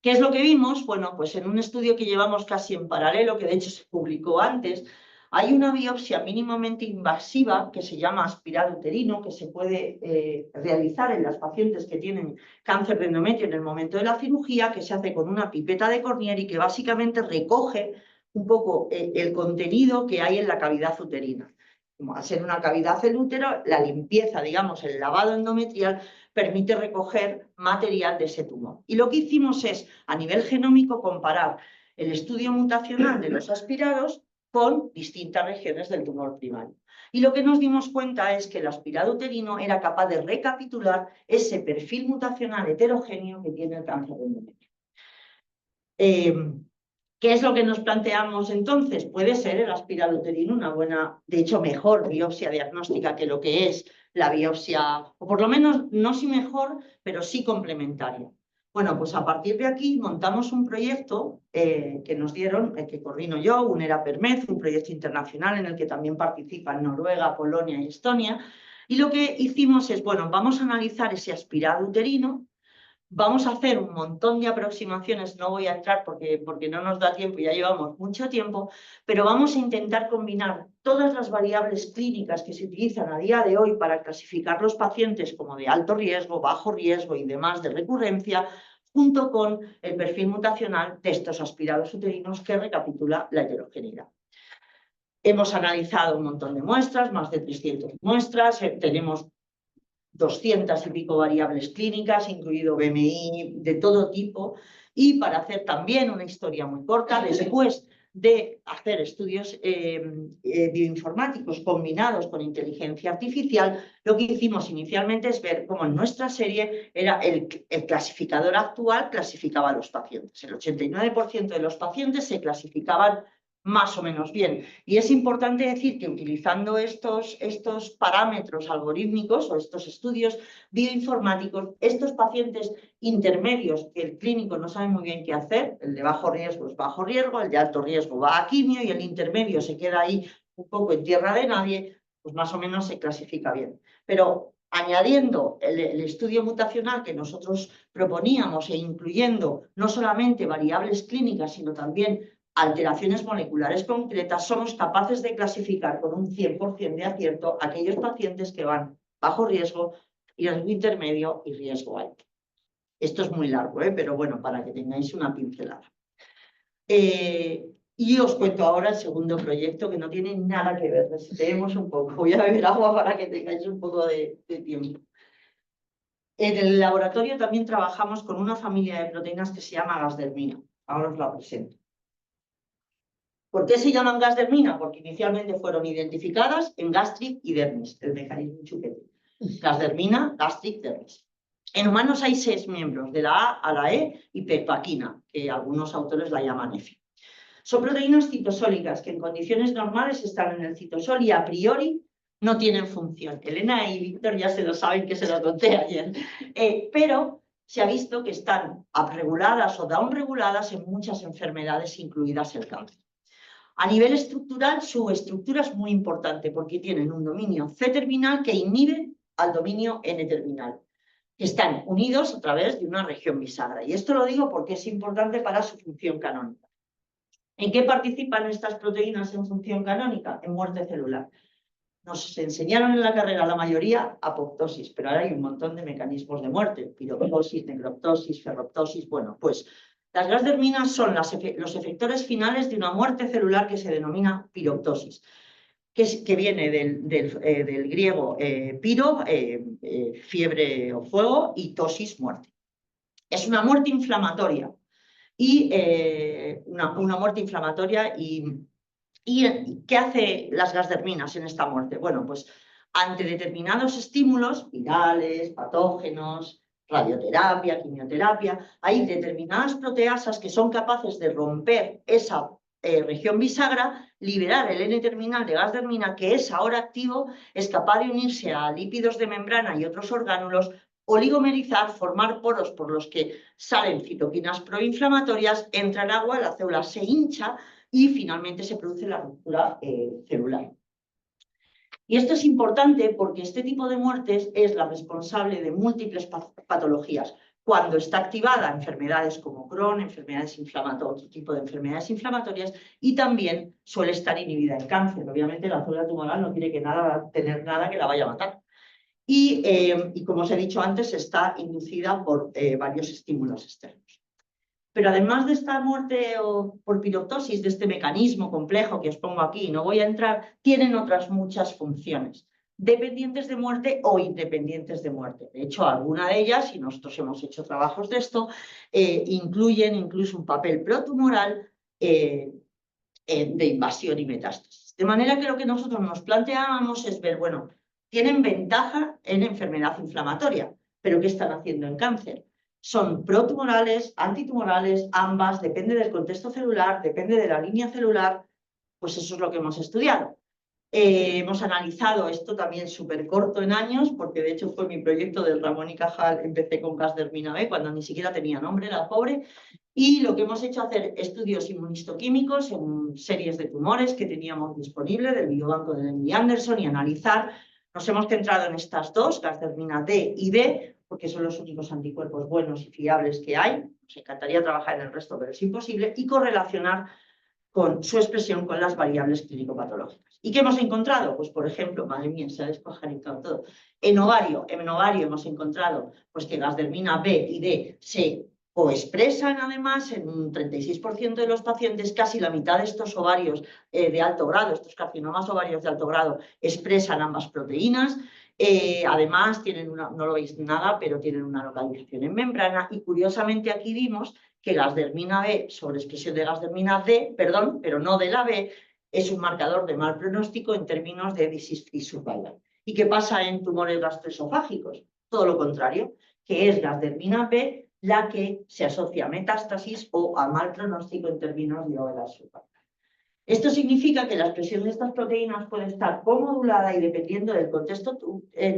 C: ¿Qué es lo que vimos? Bueno, pues en un estudio que llevamos casi en paralelo, que de hecho se publicó antes, hay una biopsia mínimamente invasiva que se llama aspirado uterino, que se puede realizar en las pacientes que tienen cáncer de endometrio en el momento de la cirugía, que se hace con una pipeta de Cornier y que básicamente recoge un poco el contenido que hay en la cavidad uterina. Como al ser una cavidad del útero, la limpieza, digamos, el lavado endometrial permite recoger material de ese tumor. Y lo que hicimos es, a nivel genómico, comparar el estudio mutacional de los aspirados con distintas regiones del tumor primario. Y lo que nos dimos cuenta es que el aspirado uterino era capaz de recapitular ese perfil mutacional heterogéneo que tiene el cáncer de endometrio. ¿Qué es lo que nos planteamos entonces? Puede ser el aspirado uterino una buena, de hecho mejor biopsia diagnóstica que lo que es la biopsia, o por lo menos no sí mejor, pero sí complementaria. Bueno, pues a partir de aquí montamos un proyecto que nos dieron, que coordino yo, UNERA PERMEZ, un proyecto internacional en el que también participan Noruega, Polonia y Estonia. Y lo que hicimos es, bueno, vamos a analizar ese aspirado uterino. Vamos a hacer un montón de aproximaciones, no voy a entrar porque no nos da tiempo, ya llevamos mucho tiempo, pero vamos a intentar combinar todas las variables clínicas que se utilizan a día de hoy para clasificar los pacientes como de alto riesgo, bajo riesgo y demás de recurrencia, junto con el perfil mutacional de estos aspirados uterinos que recapitula la heterogeneidad. Hemos analizado un montón de muestras, más de 300 muestras, tenemos 200 y pico variables clínicas, incluido BMI de todo tipo, y para hacer también una historia muy corta, después de hacer estudios bioinformáticos combinados con inteligencia artificial, lo que hicimos inicialmente es ver cómo en nuestra serie era el clasificador actual clasificaba a los pacientes. El 89% de los pacientes se clasificaban más o menos bien. Y es importante decir que utilizando estos parámetros algorítmicos o estos estudios bioinformáticos, estos pacientes intermedios que el clínico no sabe muy bien qué hacer, el de bajo riesgo es bajo riesgo, el de alto riesgo va a quimio y el intermedio se queda ahí un poco en tierra de nadie, pues más o menos se clasifica bien. Pero añadiendo el estudio mutacional que nosotros proponíamos e incluyendo no solamente variables clínicas, sino también alteraciones moleculares concretas, somos capaces de clasificar con un 100% de acierto aquellos pacientes que van bajo riesgo, riesgo intermedio y riesgo alto. Esto es muy largo, pero bueno, para que tengáis una pincelada. Y os cuento ahora el segundo proyecto que no tiene nada que ver, resistemos un poco. Voy a beber agua para que tengáis un poco de tiempo. En el laboratorio también trabajamos con una familia de proteínas que se llama gasdermina. Ahora os la presento. ¿Por qué se llaman gasdermina? Porque inicialmente fueron identificadas en gastric y dermis, el mecanismo chupete. Gasdermina, gastric, dermis. En humanos hay 6 miembros, de la A a la E y pepaquina, que algunos autores la llaman EFI. Son proteínas citosólicas que en condiciones normales están en el citosol y a priori no tienen función. Elena y Víctor ya se lo saben, que se lo conté ayer. Pero se ha visto que están upreguladas o downreguladas en muchas enfermedades, incluidas el cáncer. A nivel estructural, su estructura es muy importante porque tienen un dominio C-terminal que inhibe al dominio N-terminal, que están unidos a través de una región bisagra. Y esto lo digo porque es importante para su función canónica. ¿En qué participan estas proteínas en función canónica? En muerte celular. Nos enseñaron en la carrera la mayoría apoptosis, pero ahora hay un montón de mecanismos de muerte, piroptosis, necroptosis, ferroptosis. Bueno, pues las gasderminas son los efectores finales de una muerte celular que se denomina piroptosis, que viene del griego piro, fiebre o fuego, y tosis, muerte. Es una muerte inflamatoria. Y una muerte inflamatoria. ¿Y qué hace las gasderminas en esta muerte? Bueno, pues ante determinados estímulos, virales, patógenos, radioterapia, quimioterapia, hay determinadas proteasas que son capaces de romper esa región bisagra, liberar el N-terminal de gasdermina, que es ahora activo, es capaz de unirse a lípidos de membrana y otros orgánulos, oligomerizar, formar poros por los que salen citoquinas proinflamatorias, entra en agua, la célula se hincha y finalmente se produce la ruptura celular. Y esto es importante porque este tipo de muertes es la responsable de múltiples patologías. Cuando está activada, enfermedades como Crohn, enfermedades inflamatorias, otro tipo de enfermedades inflamatorias, y también suele estar inhibida en cáncer. Obviamente la célula tumoral no quiere tener nada que la vaya a matar. Y como os he dicho antes, está inducida por varios estímulos externos. Pero además de esta muerte por piroptosis, de este mecanismo complejo que os pongo aquí, no voy a entrar, tienen otras muchas funciones, dependientes de muerte o independientes de muerte. De hecho, alguna de ellas, y nosotros hemos hecho trabajos de esto, incluyen incluso un papel protumoral de invasión y metástasis. De manera que lo que nosotros nos planteábamos es ver, bueno, tienen ventaja en enfermedad inflamatoria, pero ¿qué están haciendo en cáncer? Son protumorales, antitumorales, ambas, depende del contexto celular, depende de la línea celular, pues eso es lo que hemos estudiado. Hemos analizado esto también súper corto en años, porque de hecho fue mi proyecto del Ramón y Cajal, empecé con gasdermina B, cuando ni siquiera tenía nombre, era pobre, y lo que hemos hecho es hacer estudios inmunistoquímicos en series de tumores que teníamos disponibles del biobanco de MD Anderson y analizar. Nos hemos centrado en estas dos, gasdermina D y B, porque son los únicos anticuerpos buenos y fiables que hay. Nos encantaría trabajar en el resto, pero es imposible, y correlacionar con su expresión con las variables clínico-patológicas. ¿Y qué hemos encontrado? Pues, por ejemplo, madre mía, se ha despajarizado todo. En ovario hemos encontrado pues, que gasdermina B y D se coexpresan además en un 36% de los pacientes. Casi la mitad de estos ovarios de alto grado, estos carcinomas ovarios de alto grado, expresan ambas proteínas. Además, tienen no lo veis nada, pero tienen una localización en membrana, y curiosamente aquí vimos que gasdermina B, sobreexpresión de gasdermina D, perdón, pero no de la B, es un marcador de mal pronóstico en términos de disease-free survival. ¿Y qué pasa en tumores gastroesofágicos? Todo lo contrario, que es gasdermina B la que se asocia a metástasis o a mal pronóstico en términos de overall survival. Esto significa que la expresión de estas proteínas puede estar comodulada y, dependiendo del contexto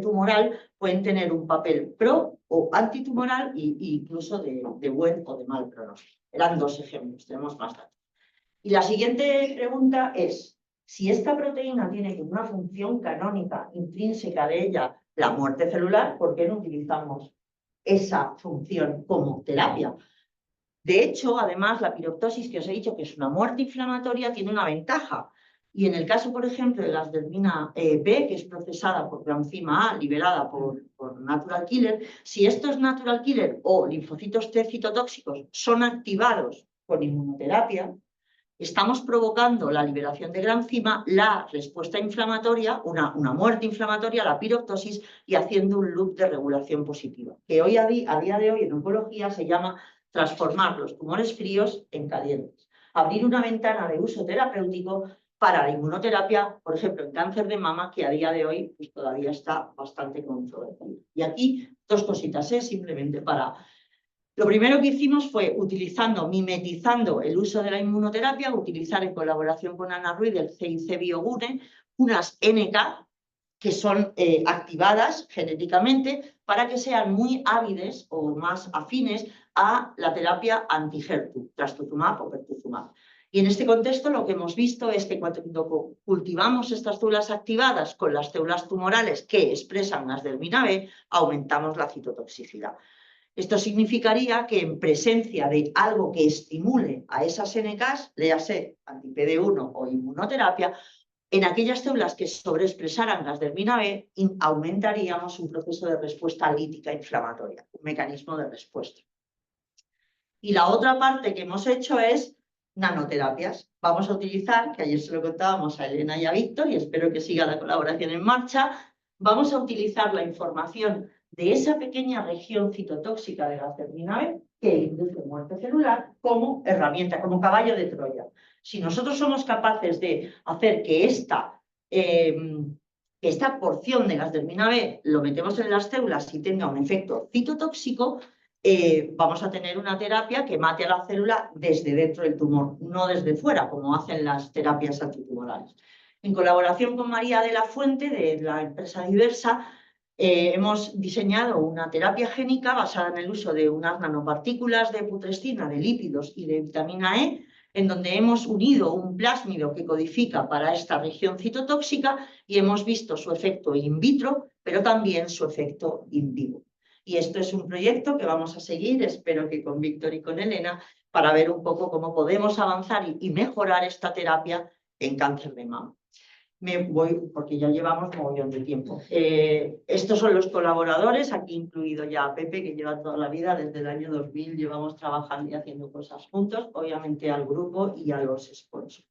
C: tumoral, pueden tener un papel pro o antitumoral e incluso de buen o de mal pronóstico. Eran 2 ejemplos, tenemos más datos. Y la siguiente pregunta es, Si esta proteína tiene como una función canónica intrínseca de ella la muerte celular, ¿por qué no utilizamos esa función como terapia? De hecho, además, la piroptosis, que os he dicho que es una muerte inflamatoria, tiene una ventaja. Y en el caso, por ejemplo, de la asderdmina B, que es procesada por coenzima A, liberada por natural killer, si estos natural killer o linfocitos T citotóxicos son activados con inmunoterapia, estamos provocando la liberación de granzima, la respuesta inflamatoria, una muerte inflamatoria, la piroptosis, y haciendo un loop de regulación positiva, que hoy a día de hoy en oncología se llama transformar los tumores fríos en calientes. Abrir una ventana de uso terapéutico para la inmunoterapia, por ejemplo, en cáncer de mama, que a día de hoy pues, todavía está bastante controvertido. Y aquí dos cositas, simplemente para... Lo primero que hicimos fue, mimetizando el uso de la inmunoterapia, utilizar en colaboración con Ana Ruiz del CIC Biogune unas NK que son activadas genéticamente para que sean muy hábiles o más afines a la terapia anti-HER2, trastuzumab o pertuzumab. Y en este contexto lo que hemos visto es que cuando cultivamos estas células activadas con las células tumorales que expresan asderdmina B, aumentamos la citotoxicidad. Esto significaría que en presencia de algo que estimule a esas NKs, léase anti-PD1 o inmunoterapia, en aquellas células que sobreexpresaran asderdmina B, aumentaríamos un proceso de respuesta lítica inflamatoria, un mecanismo de respuesta. Y la otra parte que hemos hecho es nanoterapias. Vamos a utilizar, que ayer se lo contábamos a Elena y a Víctor, y espero que siga la colaboración en marcha, vamos a utilizar la información de esa pequeña región citotóxica de la asderdmina B que induce muerte celular como herramienta, como caballo de Troya. Si nosotros somos capaces de hacer que esta porción de la asderdmina B lo metemos en las células y tenga un efecto citotóxico, vamos a tener una terapia que mate a la célula desde dentro del tumor, no desde fuera, como hacen las terapias antitumorales. En colaboración con María de la Fuente, de la empresa Diversa, hemos diseñado una terapia génica basada en el uso de unas nanopartículas de putrescina, de lípidos y de vitamina E, en donde hemos unido un plásmido que codifica para esta región citotóxica y hemos visto su efecto in vitro, pero también su efecto in vivo. Y esto es un proyecto que vamos a seguir, espero que con Víctor y con Elena, para ver un poco cómo podemos avanzar y mejorar esta terapia en cáncer de mama. Me voy, porque ya llevamos un montón de tiempo. Estos son los colaboradores, aquí incluido ya a Pepe, que lleva toda la vida, desde el año 2000 llevamos trabajando y haciendo cosas juntos, obviamente al grupo y a los sponsors.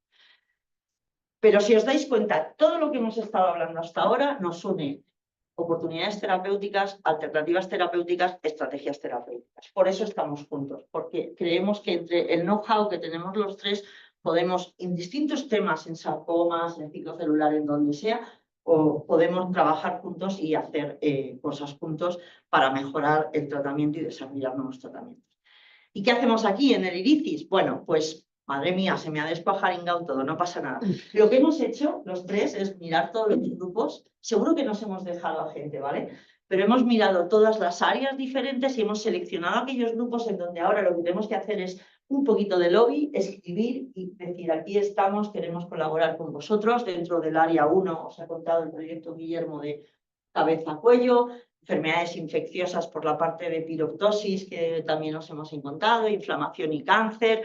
C: Pero si os dais cuenta, todo lo que hemos estado hablando hasta ahora nos une oportunidades terapéuticas, alternativas terapéuticas, estrategias terapéuticas. Por eso estamos juntos, porque creemos que entre el know-how que tenemos los tres podemos, en distintos temas, en sarcomas, en ciclo celular, en donde sea, o podemos trabajar juntos y hacer cosas juntos para mejorar el tratamiento y desarrollar nuevos tratamientos. ¿Y qué hacemos aquí en el IRICIS? Bueno, pues madre mía, se me ha despajaringado todo, no pasa nada. Lo que hemos hecho, los tres, es mirar todos los grupos. Seguro que nos hemos dejado a gente, ¿vale? Pero hemos mirado todas las áreas diferentes y hemos seleccionado aquellos grupos en donde ahora lo que tenemos que hacer es un poquito de lobby, escribir y decir, aquí estamos, queremos colaborar con vosotros. Dentro del área 1 os ha contado el proyecto Guillermo de cabeza-cuello, enfermedades infecciosas por la parte de piroptosis, que también nos hemos encontrado, inflamación y cáncer.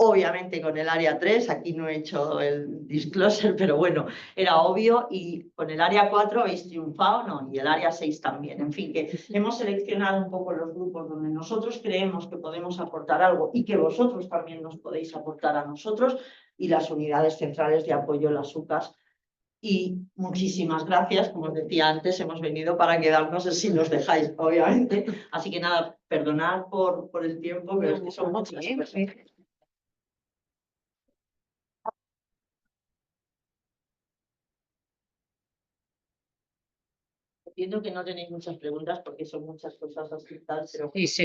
C: Obviamente con el área 3, aquí no he hecho el disclosure, pero bueno, era obvio, y con el área 4 habéis triunfado, ¿no? Y el área 6 también. En fin, que hemos seleccionado un poco los grupos donde nosotros creemos que podemos aportar algo y que vosotros también nos podéis aportar a nosotros, y las unidades centrales de apoyo, las UCAs. Y muchísimas gracias, como os decía antes, hemos venido para quedarnos si nos dejáis, obviamente. Así que nada, perdonad por el tiempo, pero es que son muchas cosas. Entiendo que no tenéis muchas preguntas porque son muchas cosas así tal, pero...
A: Sí, sí.